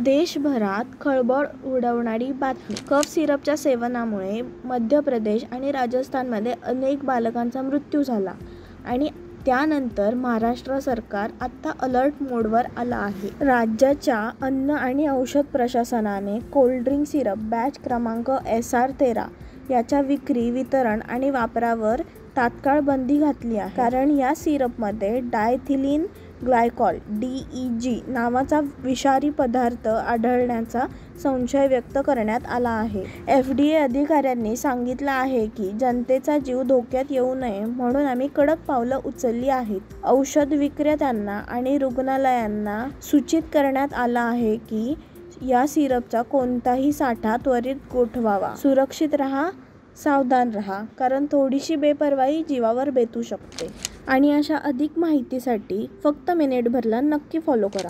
देशभरात खळबळ उडवणारी बातमी. कफ सिरपच्या सेवनामुळे मध्य प्रदेश आणि राजस्थानमध्ये अनेक बालकांचा मृत्यू झाला आणि त्यानंतर महाराष्ट्र सरकार आता अलर्ट मोडवर आलं आहे. राज्याच्या अन्न आणि औषध प्रशासनाने कोल्ड्रिंक सिरप बॅच क्रमांक SR13 याच्या विक्री, वितरण आणि वापरावर तात्काळ बंदी घातली आहे. कारण या सिरपमध्ये डायथिलीन ग्लायकॉल (DEG) नावाचा विषारी पदार्थ आढळल्याचा संशय व्यक्त करण्यात आला आहे. FDA अधिकाऱ्यांनी सांगितलं आहे की जनतेचा जीव धोक्यात येऊ नये म्हणून आम्ही कडक पावलं उचलली आहेत. औषध विक्रेत्यांना आणि रुग्णालयांना सूचित करण्यात आलं आहे की या सिरपचा कोणताही साठा त्वरित गोठवावा. सुरक्षित राहा, सावधान राहा, कारण थोडीशी बेपर्वाई जीवावर बेतू शकते. आणि अशा अधिक माहितीसाठी फक्त मिनिटभरला नक्की फॉलो करा.